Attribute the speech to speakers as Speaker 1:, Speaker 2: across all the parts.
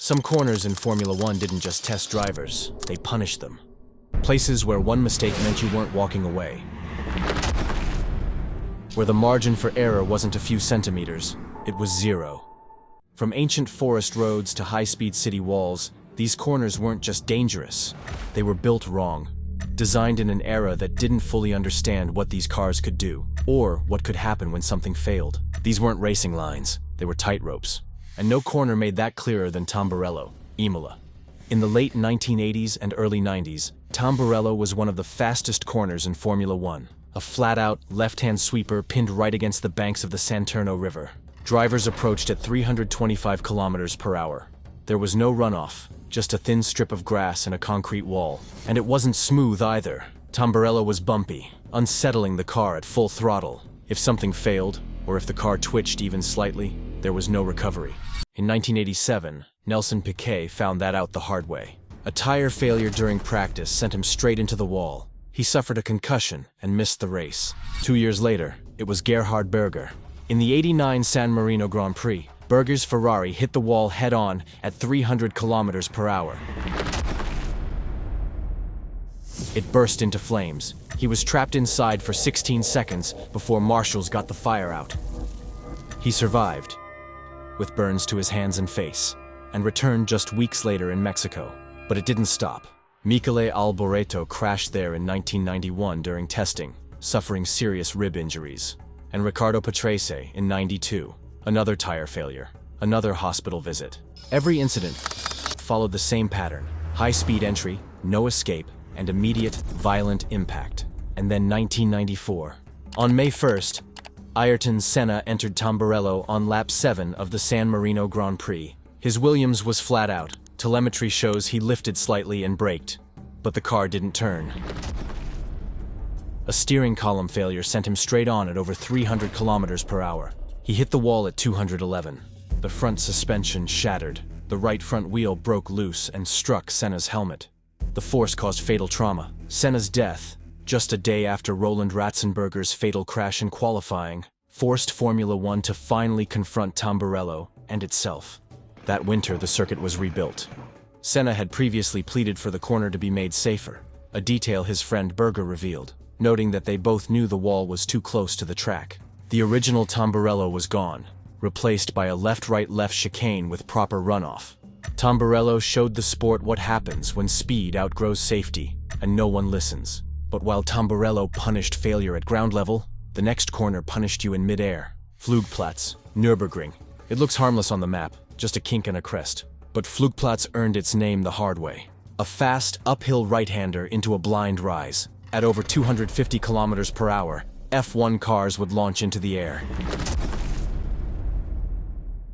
Speaker 1: Some corners in Formula One didn't just test drivers, they punished them. Places where one mistake meant you weren't walking away. Where the margin for error wasn't a few centimeters, it was zero. From ancient forest roads to high-speed city walls, these corners weren't just dangerous, they were built wrong. Designed in an era that didn't fully understand what these cars could do, or what could happen when something failed. These weren't racing lines, they were tightropes. And no corner made that clearer than Tamburello, Imola. In the late 1980s and early 90s, Tamburello was one of the fastest corners in Formula One. A flat-out, left-hand sweeper pinned right against the banks of the Saturno River. Drivers approached at 325 kilometers per hour. There was no runoff, just a thin strip of grass and a concrete wall. And it wasn't smooth either. Tamburello was bumpy, unsettling the car at full throttle. If something failed, or if the car twitched even slightly, there was no recovery. In 1987, Nelson Piquet found that out the hard way. A tire failure during practice sent him straight into the wall. He suffered a concussion and missed the race. 2 years later, it was Gerhard Berger. In the '89 San Marino Grand Prix, Berger's Ferrari hit the wall head-on at 300 kilometers per hour. It burst into flames. He was trapped inside for 16 seconds before marshals got the fire out. He survived, with burns to his hands and face, and returned just weeks later in Mexico. But it didn't stop. Michele Alboreto crashed there in 1991 during testing, suffering serious rib injuries. And Riccardo Patrese in '92, another tire failure, another hospital visit. Every incident followed the same pattern: high-speed entry, no escape, and immediate, violent impact. And then 1994. On May 1st, Ayrton Senna entered Tamburello on lap 7 of the San Marino Grand Prix. His Williams was flat out. Telemetry shows he lifted slightly and braked, but the car didn't turn. A steering column failure sent him straight on at over 300 kilometers per hour. He hit the wall at 211. The front suspension shattered. The right front wheel broke loose and struck Senna's helmet. The force caused fatal trauma. Senna's death, just a day after Roland Ratzenberger's fatal crash in qualifying, forced Formula One to finally confront Tamburello and itself. That winter, the circuit was rebuilt. Senna had previously pleaded for the corner to be made safer, a detail his friend Berger revealed, noting that they both knew the wall was too close to the track. The original Tamburello was gone, replaced by a left-right-left chicane with proper runoff. Tamburello showed the sport what happens when speed outgrows safety, and no one listens. But while Tamburello punished failure at ground level, the next corner punished you in mid-air. Flugplatz, Nürburgring. It looks harmless on the map, just a kink and a crest. But Flugplatz earned its name the hard way. A fast, uphill right-hander into a blind rise. At over 250 kilometers per hour, F1 cars would launch into the air.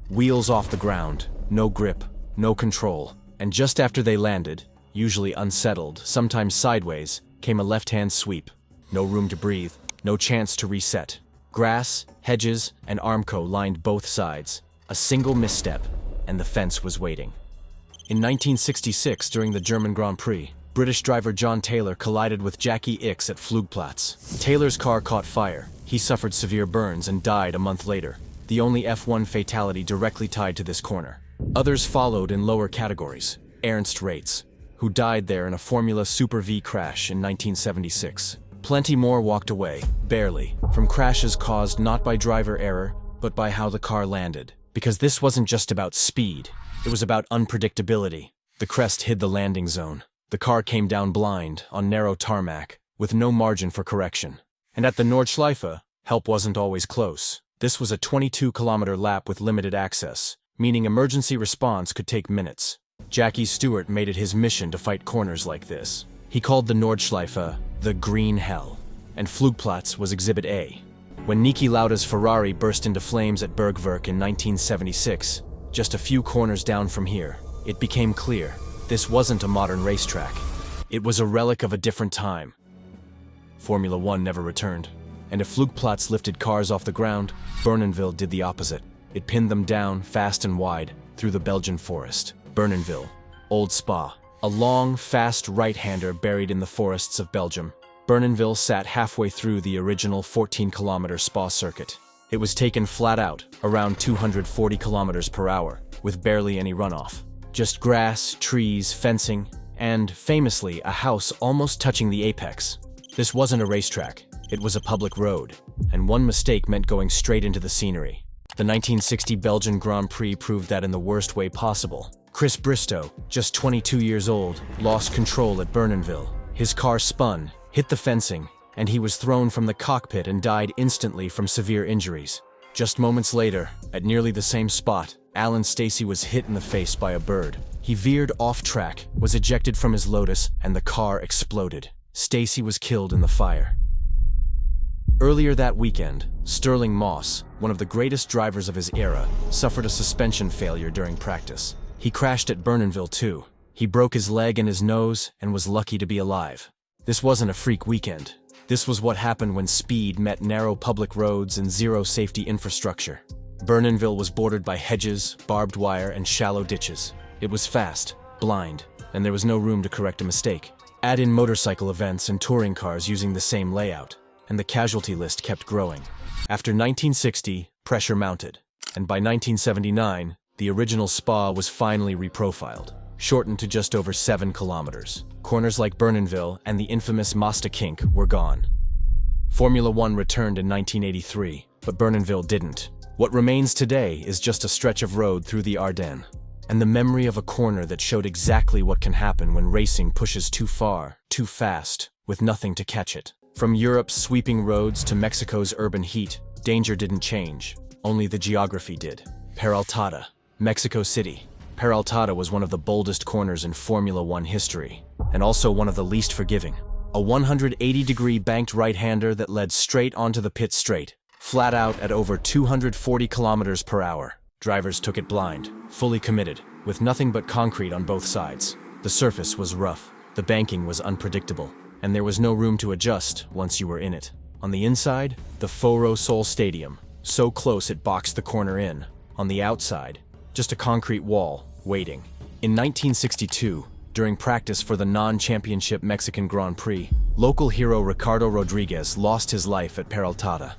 Speaker 1: Wheels off the ground, no grip, no control. And just after they landed, usually unsettled, sometimes sideways, came a left-hand sweep. No room to breathe, no chance to reset. Grass, hedges, and Armco lined both sides. A single misstep, and the fence was waiting. In 1966, during the German Grand Prix, British driver John Taylor collided with Jackie Ickx at Flugplatz. Taylor's car caught fire. He suffered severe burns and died a month later, the only F1 fatality directly tied to this corner. Others followed in lower categories. Ernst Rates, who died there in a Formula Super V crash in 1976. Plenty more walked away, barely, from crashes caused not by driver error, but by how the car landed. Because this wasn't just about speed, it was about unpredictability. The crest hid the landing zone. The car came down blind, on narrow tarmac, with no margin for correction. And at the Nordschleife, help wasn't always close. This was a 22-kilometer lap with limited access, meaning emergency response could take minutes. Jackie Stewart made it his mission to fight corners like this. He called the Nordschleife the Green Hell, and Flugplatz was Exhibit A. When Niki Lauda's Ferrari burst into flames at Bergwerk in 1976, just a few corners down from here, it became clear this wasn't a modern racetrack. It was a relic of a different time. Formula One never returned, and if Flugplatz lifted cars off the ground, Burnenville did the opposite. It pinned them down, fast and wide, through the Belgian forest. Burnenville, Old Spa, a long, fast right-hander buried in the forests of Belgium. Burnenville sat halfway through the original 14-kilometer Spa circuit. It was taken flat out, around 240 kilometers per hour, with barely any runoff. Just grass, trees, fencing, and, famously, a house almost touching the apex. This wasn't a racetrack, it was a public road, and one mistake meant going straight into the scenery. The 1960 Belgian Grand Prix proved that in the worst way possible. Chris Bristow, just 22 years old, lost control at Burnenville. His car spun, hit the fencing, and he was thrown from the cockpit and died instantly from severe injuries. Just moments later, at nearly the same spot, Alan Stacey was hit in the face by a bird. He veered off track, was ejected from his Lotus, and the car exploded. Stacey was killed in the fire. Earlier that weekend, Sterling Moss, one of the greatest drivers of his era, suffered a suspension failure during practice. He crashed at Burnenville too. He broke his leg and his nose and was lucky to be alive. This wasn't a freak weekend. This was what happened when speed met narrow public roads and zero safety infrastructure. Burnenville was bordered by hedges, barbed wire, and shallow ditches. It was fast, blind, and there was no room to correct a mistake. Add in motorcycle events and touring cars using the same layout, and the casualty list kept growing. After 1960, pressure mounted, and by 1979, the original Spa was finally reprofiled, shortened to just over 7 kilometers. Corners like Burnenville and the infamous Mosta Kink were gone. Formula One returned in 1983, but Burnenville didn't. What remains today is just a stretch of road through the Ardennes, and the memory of a corner that showed exactly what can happen when racing pushes too far, too fast, with nothing to catch it. From Europe's sweeping roads to Mexico's urban heat, danger didn't change, only the geography did. Peraltada, Mexico City. Peraltada was one of the boldest corners in Formula One history, and also one of the least forgiving. A 180-degree banked right-hander that led straight onto the pit straight, flat out at over 240 kilometers per hour. Drivers took it blind, fully committed, with nothing but concrete on both sides. The surface was rough, the banking was unpredictable, and there was no room to adjust once you were in it. On the inside, the Foro Sol Stadium, so close it boxed the corner in. On the outside, just a concrete wall, waiting. In 1962, during practice for the non-championship Mexican Grand Prix, local hero Ricardo Rodríguez lost his life at Peraltada.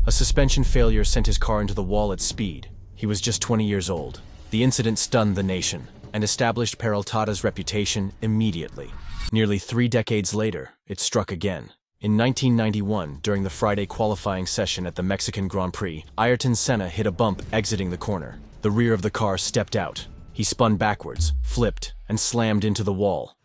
Speaker 1: A suspension failure sent his car into the wall at speed. He was just 20 years old. The incident stunned the nation and established Peraltada's reputation immediately. Nearly 3 decades later, it struck again. In 1991, during the Friday qualifying session at the Mexican Grand Prix, Ayrton Senna hit a bump exiting the corner. The rear of the car stepped out. He spun backwards, flipped, and slammed into the wall.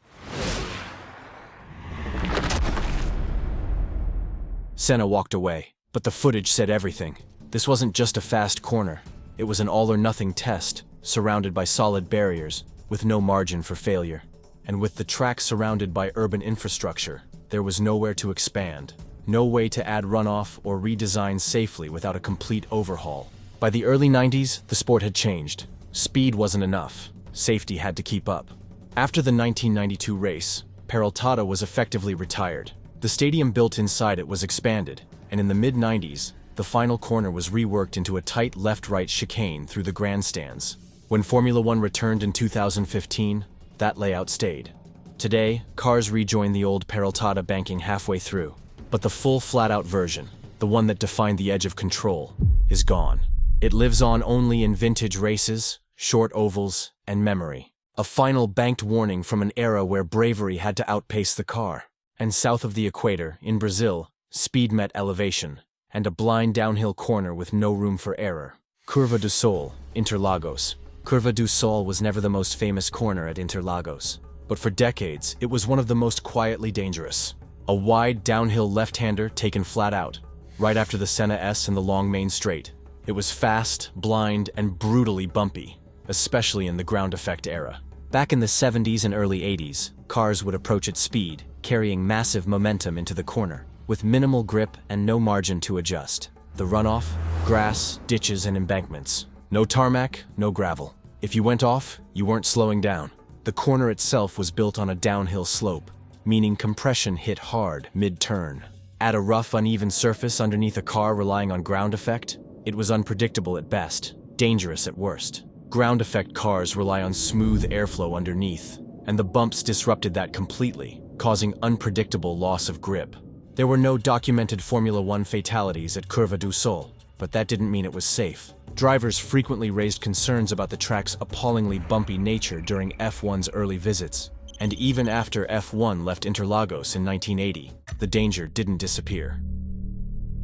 Speaker 1: Senna walked away, but the footage said everything. This wasn't just a fast corner. It was an all-or-nothing test, surrounded by solid barriers, with no margin for failure. And with the track surrounded by urban infrastructure, there was nowhere to expand, no way to add runoff or redesign safely without a complete overhaul. By the early 90s, the sport had changed. Speed wasn't enough. Safety had to keep up. After the 1992 race, Peraltada was effectively retired. The stadium built inside it was expanded, and in the mid-90s, the final corner was reworked into a tight left-right chicane through the grandstands. When Formula One returned in 2015, that layout stayed. Today, cars rejoin the old Peraltada banking halfway through, but the full flat-out version, the one that defined the edge of control, is gone. It lives on only in vintage races, short ovals, and memory. A final banked warning from an era where bravery had to outpace the car. And south of the equator, in Brazil, speed met elevation, and a blind downhill corner with no room for error. Curva do Sol, Interlagos. Curva do Sol was never the most famous corner at Interlagos, but for decades, it was one of the most quietly dangerous. A wide downhill left-hander taken flat out, right after the Senna S and the long main straight. It was fast, blind, and brutally bumpy, especially in the ground effect era. Back in the 70s and early 80s, cars would approach at speed, carrying massive momentum into the corner, with minimal grip and no margin to adjust. The runoff, grass, ditches, and embankments. No tarmac, no gravel. If you went off, you weren't slowing down. The corner itself was built on a downhill slope, meaning compression hit hard mid-turn. Add a rough, uneven surface underneath a car relying on ground effect, it was unpredictable at best, dangerous at worst. Ground effect cars rely on smooth airflow underneath, and the bumps disrupted that completely, causing unpredictable loss of grip. There were no documented Formula One fatalities at Curva do Sol, but that didn't mean it was safe. Drivers frequently raised concerns about the track's appallingly bumpy nature during F1's early visits. And even after F1 left Interlagos in 1980, the danger didn't disappear.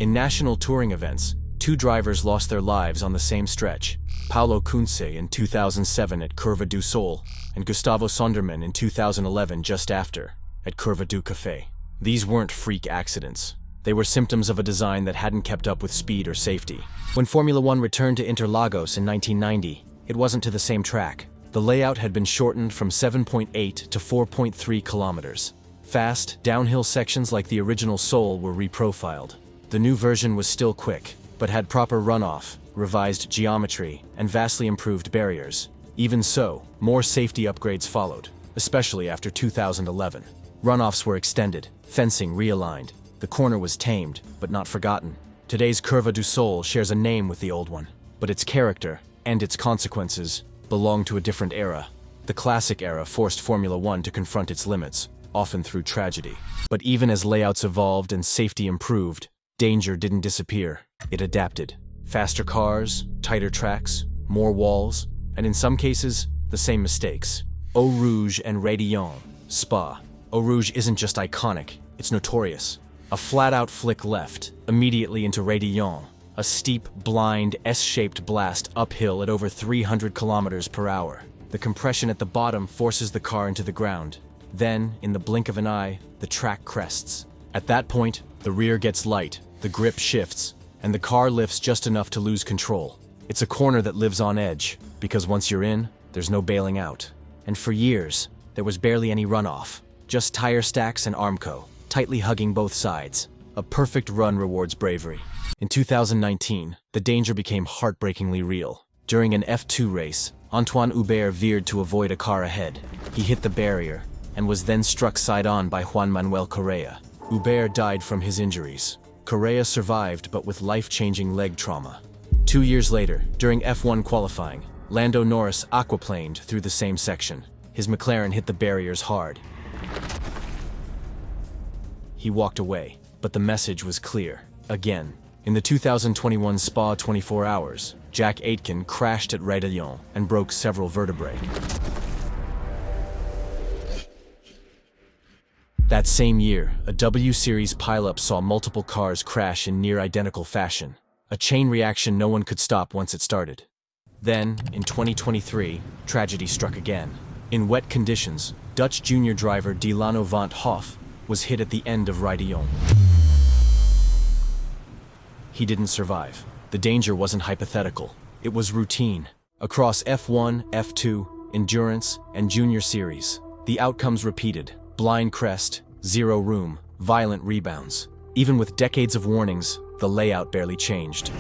Speaker 1: In national touring events, 2 drivers lost their lives on the same stretch: Paulo Kunze in 2007 at Curva do Sol, and Gustavo Sondermann in 2011 just after, at Curva do Café. These weren't freak accidents. They were symptoms of a design that hadn't kept up with speed or safety. When Formula One returned to Interlagos in 1990, it wasn't to the same track. The layout had been shortened from 7.8 to 4.3 kilometers. Fast, downhill sections like the original Sol were reprofiled. The new version was still quick, but had proper runoff, revised geometry, and vastly improved barriers. Even so, more safety upgrades followed, especially after 2011. Runoffs were extended, fencing realigned. The corner was tamed, but not forgotten. Today's Curva do Sol shares a name with the old one, but its character, and its consequences, belong to a different era. The classic era forced Formula One to confront its limits, often through tragedy. But even as layouts evolved and safety improved, danger didn't disappear. It adapted. Faster cars, tighter tracks, more walls, and in some cases, the same mistakes. Eau Rouge and Raidillon, Spa. Eau Rouge isn't just iconic, it's notorious. A flat-out flick left, immediately into Raidillon, a steep, blind, S-shaped blast uphill at over 300 kilometers per hour. The compression at the bottom forces the car into the ground. Then, in the blink of an eye, the track crests. At that point, the rear gets light, the grip shifts, and the car lifts just enough to lose control. It's a corner that lives on edge, because once you're in, there's no bailing out. And for years, there was barely any runoff, just tire stacks and Armco, tightly hugging both sides. A perfect run rewards bravery. In 2019, the danger became heartbreakingly real. During an F2 race, Antoine Hubert veered to avoid a car ahead. He hit the barrier, and was then struck side-on by Juan Manuel Correa. Hubert died from his injuries. Correa survived, but with life-changing leg trauma. 2 years later, during F1 qualifying, Lando Norris aquaplaned through the same section. His McLaren hit the barriers hard. He walked away, but the message was clear. Again, in the 2021 Spa 24 Hours, Jack Aitken crashed at Raidillon and broke several vertebrae. That same year, a W Series pileup saw multiple cars crash in near-identical fashion, a chain reaction no one could stop once it started. Then, in 2023, tragedy struck again. In wet conditions, Dutch junior driver Delano van Hoff was hit at the end of Raidillon. He didn't survive. The danger wasn't hypothetical. It was routine. Across F1, F2, Endurance, and Junior Series, the outcomes repeated. Blind crest, zero room, violent rebounds. Even with decades of warnings, the layout barely changed.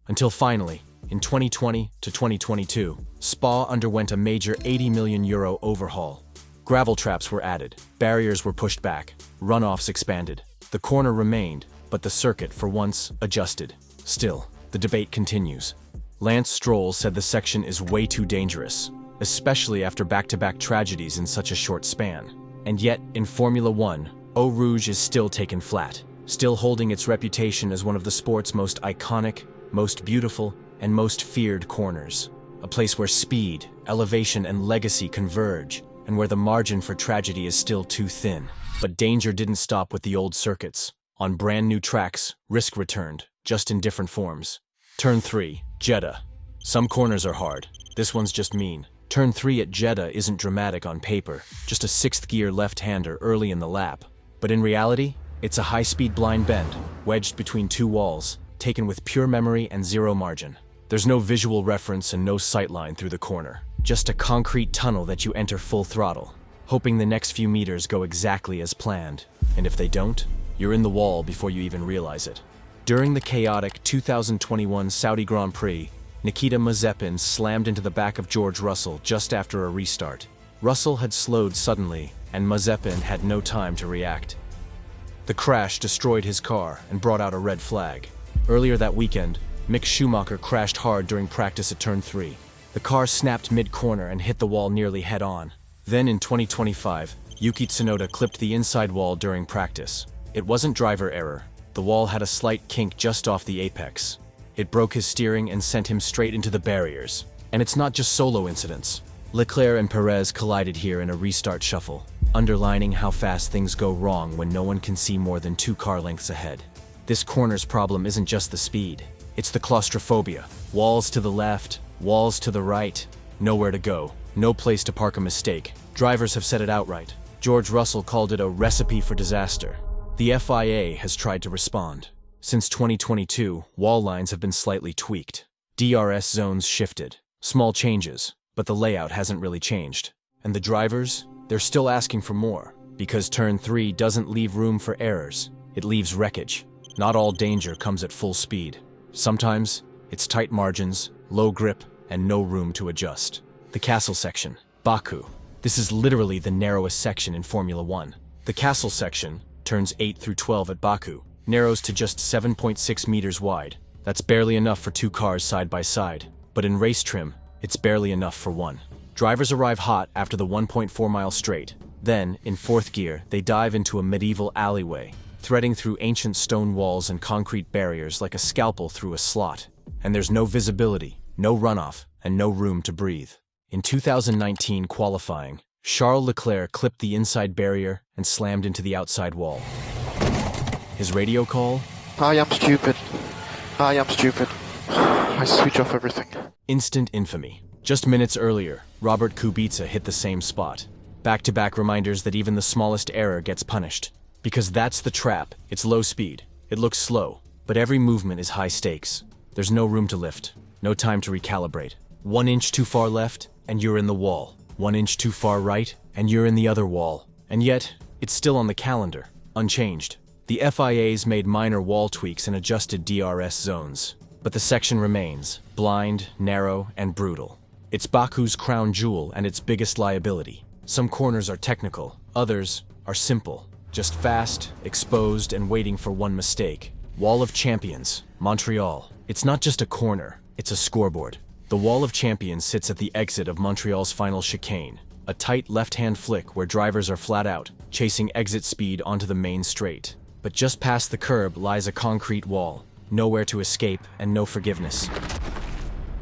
Speaker 1: Until finally, in 2020 to 2022, Spa underwent a major €80 million overhaul. Gravel traps were added, barriers were pushed back, runoffs expanded. The corner remained, but the circuit, for once, adjusted. Still, the debate continues. Lance Stroll said the section is way too dangerous, especially after back-to-back tragedies in such a short span. And yet, in Formula One, Eau Rouge is still taken flat, still holding its reputation as one of the sport's most iconic, most beautiful, and most feared corners. A place where speed, elevation, and legacy converge, and where the margin for tragedy is still too thin. But danger didn't stop with the old circuits. On brand new tracks, risk returned, just in different forms. Turn 3, Jeddah. Some corners are hard. This one's just mean. Turn 3 at Jeddah isn't dramatic on paper, just a sixth-gear left-hander early in the lap. But in reality, it's a high-speed blind bend, wedged between two walls, taken with pure memory and zero margin. There's no visual reference and no sightline through the corner, just a concrete tunnel that you enter full throttle, hoping the next few meters go exactly as planned. And if they don't, you're in the wall before you even realize it. During the chaotic 2021 Saudi Grand Prix, Nikita Mazepin slammed into the back of George Russell just after a restart. Russell had slowed suddenly, and Mazepin had no time to react. The crash destroyed his car and brought out a red flag. Earlier that weekend, Mick Schumacher crashed hard during practice at Turn 3. The car snapped mid-corner and hit the wall nearly head-on. Then in 2025, Yuki Tsunoda clipped the inside wall during practice. It wasn't driver error. The wall had a slight kink just off the apex. It broke his steering and sent him straight into the barriers. And it's not just solo incidents. Leclerc and Perez collided here in a restart shuffle, underlining how fast things go wrong when no one can see more than 2 car lengths ahead. This corner's problem isn't just the speed, it's the claustrophobia. Walls to the left, walls to the right, nowhere to go, no place to park a mistake. Drivers have said it outright. George Russell called it a recipe for disaster. The FIA has tried to respond. Since 2022, wall lines have been slightly tweaked. DRS zones shifted. Small changes, but the layout hasn't really changed. And the drivers? They're still asking for more, because Turn 3 doesn't leave room for errors. It leaves wreckage. Not all danger comes at full speed. Sometimes, it's tight margins, low grip, and no room to adjust. The castle section, Baku. This is literally the narrowest section in Formula 1. The castle section, turns 8 through 12 at Baku, narrows to just 7.6 meters wide. That's barely enough for 2 cars side by side. But in race trim, it's barely enough for one. Drivers arrive hot after the 1.4-mile straight. Then, in 4th gear, they dive into a medieval alleyway, threading through ancient stone walls and concrete barriers like a scalpel through a slot. And there's no visibility, no runoff, and no room to breathe. In 2019 qualifying, Charles Leclerc clipped the inside barrier and slammed into the outside wall. His radio call?
Speaker 2: I am stupid. I am stupid. I switch off everything.
Speaker 1: Instant infamy. Just minutes earlier, Robert Kubica hit the same spot. Back-to-back reminders that even the smallest error gets punished. Because that's the trap. It's low speed. It looks slow, but every movement is high stakes. There's no room to lift, no time to recalibrate. 1 inch too far left, and you're in the wall. 1 inch too far right, and you're in the other wall. And yet, it's still on the calendar, unchanged. The FIA's made minor wall tweaks and adjusted DRS zones. But the section remains, blind, narrow, and brutal. It's Baku's crown jewel and its biggest liability. Some corners are technical, others are simple. Just fast, exposed, and waiting for one mistake. Wall of Champions, Montreal. It's not just a corner, it's a scoreboard. The Wall of Champions sits at the exit of Montreal's final chicane, a tight left-hand flick where drivers are flat out, chasing exit speed onto the main straight. But just past the curb lies a concrete wall. Nowhere to escape, and no forgiveness.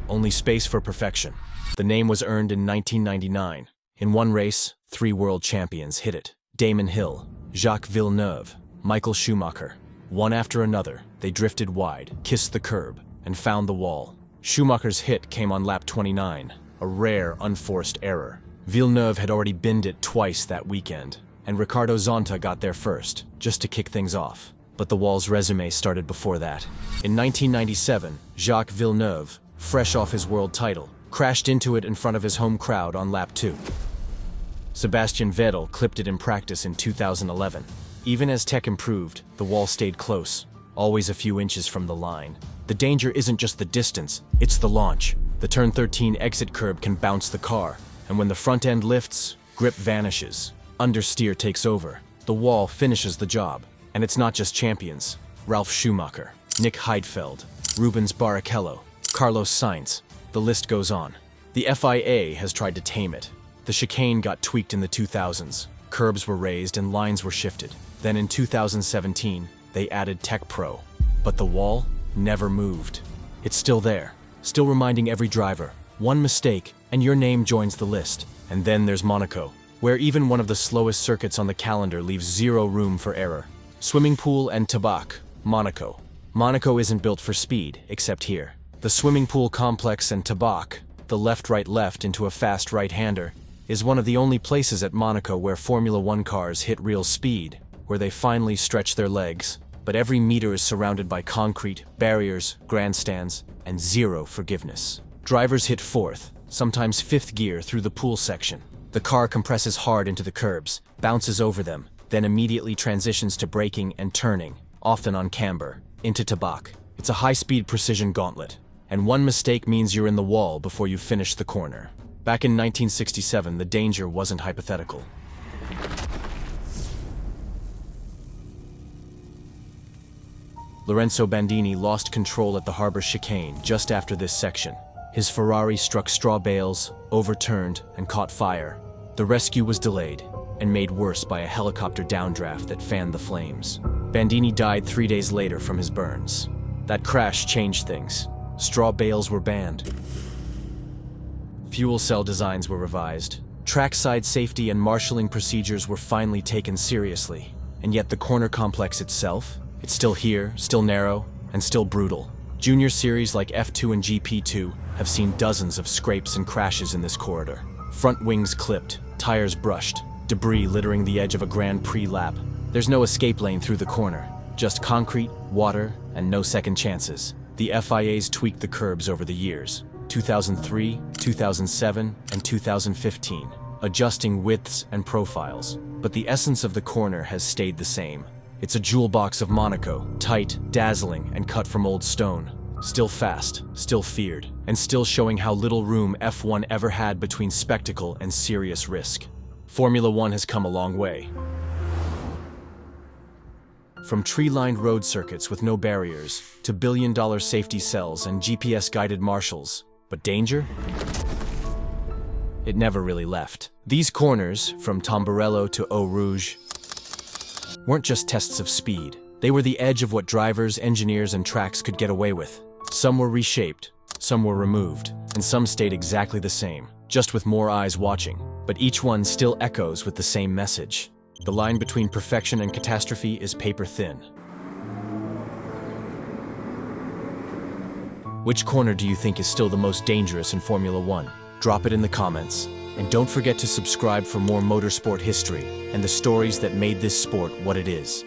Speaker 1: Only space for perfection. The name was earned in 1999. In one race, 3 world champions hit it. Damon Hill, Jacques Villeneuve, Michael Schumacher. One after another, they drifted wide, kissed the curb, and found the wall. Schumacher's hit came on lap 29, a rare, unforced error. Villeneuve had already binned it twice that weekend, and Ricardo Zonta got there first, just to kick things off. But the wall's resume started before that. In 1997, Jacques Villeneuve, fresh off his world title, crashed into it in front of his home crowd on lap 2. Sebastian Vettel clipped it in practice in 2011. Even as tech improved, the wall stayed close, always a few inches from the line. The danger isn't just the distance, it's the launch. The turn 13 exit curb can bounce the car, and when the front end lifts, grip vanishes. Understeer takes over. The wall finishes the job. And it's not just champions. Ralf Schumacher, Nick Heidfeld, Rubens Barrichello, Carlos Sainz. The list goes on. The FIA has tried to tame it. The chicane got tweaked in the 2000s. Curbs were raised and lines were shifted. Then in 2017, they added Tech Pro. But the wall never moved. It's still there, still reminding every driver. One mistake, and your name joins the list. And then there's Monaco, where even one of the slowest circuits on the calendar leaves 0 room for error. Swimming pool and Tabac, Monaco. Monaco isn't built for speed, except here. The swimming pool complex and Tabac, the left-right-left into a fast right-hander, is one of the only places at Monaco where Formula 1 cars hit real speed, where they finally stretch their legs. But every meter is surrounded by concrete, barriers, grandstands, and 0 forgiveness. Drivers hit 4th, sometimes 5th gear through the pool section. The car compresses hard into the curbs, bounces over them, then immediately transitions to braking and turning, often on camber, into Tabac. It's a high-speed precision gauntlet, and one mistake means you're in the wall before you finish the corner. Back in 1967, the danger wasn't hypothetical. Lorenzo Bandini lost control at the harbor chicane just after this section. His Ferrari struck straw bales, overturned, and caught fire. The rescue was delayed, and made worse by a helicopter downdraft that fanned the flames. Bandini died 3 days later from his burns. That crash changed things. Straw bales were banned. Fuel cell designs were revised. Trackside safety and marshalling procedures were finally taken seriously. And yet the corner complex itself, it's still here, still narrow, and still brutal. Junior series like F2 and GP2 have seen dozens of scrapes and crashes in this corridor. Front wings clipped, tires brushed, debris littering the edge of a Grand Prix lap. There's no escape lane through the corner, just concrete, water, and no second chances. The FIA's tweaked the curbs over the years, 2003, 2007, and 2015, adjusting widths and profiles. But the essence of the corner has stayed the same. It's a jewel box of Monaco, tight, dazzling, and cut from old stone. Still fast, still feared, and still showing how little room F1 ever had between spectacle and serious risk. Formula One has come a long way. From tree-lined road circuits with no barriers, to billion-dollar safety cells and GPS-guided marshals. But danger? It never really left. These corners, from Tamburello to Eau Rouge, weren't just tests of speed. They were the edge of what drivers, engineers, and tracks could get away with. Some were reshaped, some were removed, and some stayed exactly the same, just with more eyes watching. But each one still echoes with the same message. The line between perfection and catastrophe is paper thin. Which corner do you think is still the most dangerous in Formula One? Drop it in the comments. And don't forget to subscribe for more motorsport history and the stories that made this sport what it is.